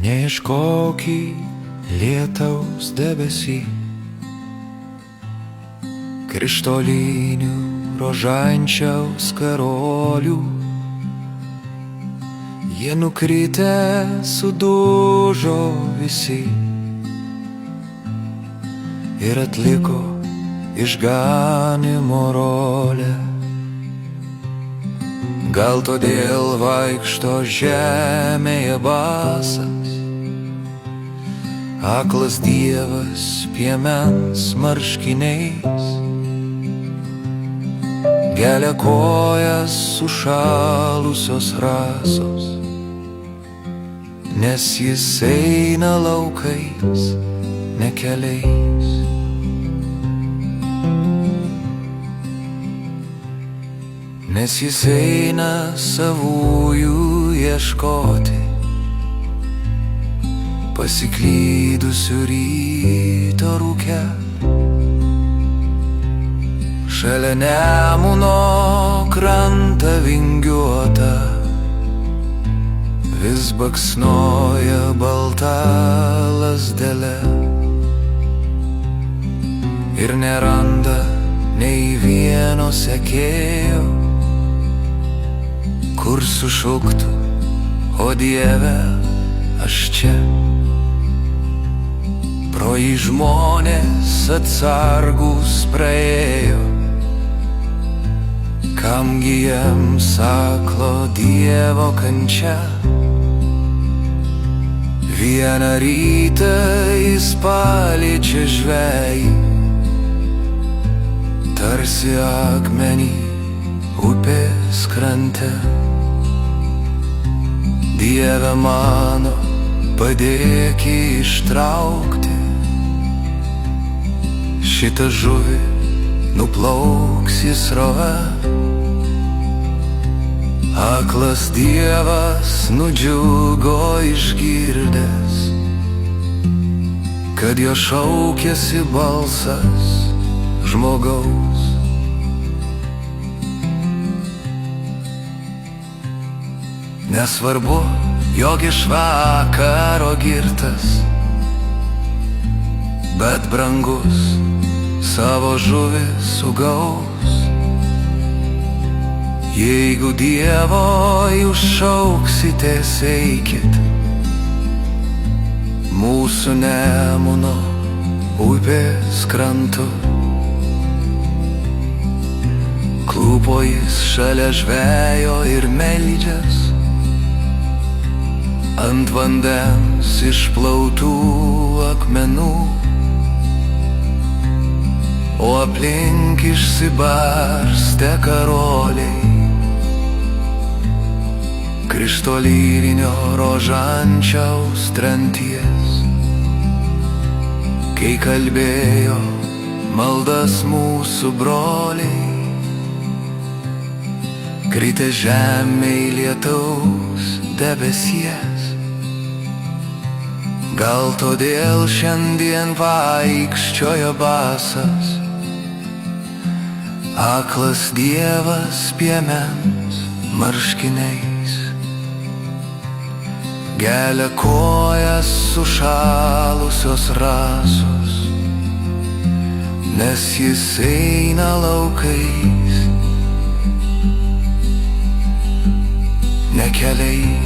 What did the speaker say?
Neieškok į lietaus debesį, krištolinių rožančiaus karolių. Jie nukritę sudužo visi ir atliko išganimo rolę. Gal todėl vaikšto žemėje basas, aklas dievas piemens marškiniais, gelia kojas sušalusios rasos, nes jis eina laukais, ne keliais. Nes jis eina savųjų ieškoti, pasiklydusių ryto rūke. Šalia Nemuno krantą vingiuota vis baksnoja balta lazdele ir neranda nei vieno sekėjo, kur sušuktų: o Dieve, aš čia. Pro jį žmonės atsargus praėjo, kamgi jiems aklo Dievo kančia. Vieną rytą jis paliečia žvejį, tarsi akmenį upės krante. Dieve mano, padėk ištraukti šitą žuvį, nuplauks į srovę. Aklas dievas nudžiugo išgirdęs, kad jo šaukėsi balsas žmogaus. Nesvarbu, jog iš vakaro girtas, bet brangus savo žuvį sugaus. Jeigu Dievo jūs šauksitės, eikit mūsų Nemuno upės krantu. Klūpo jis šalia žvejo ir meldžias ant vandens išplautų akmenų, o aplink išsibarstę karoliai krištolinio rožančiaus tranties. Kai kalbėjo maldas mūsų broliai, kritę žemėj lietaus debesies. Gal todėl šiandien vaikščiojo basas, aklas dievas piemens marškiniais, gelia kojas sušalusios rasos, nes jis eina laukais, ne keliais.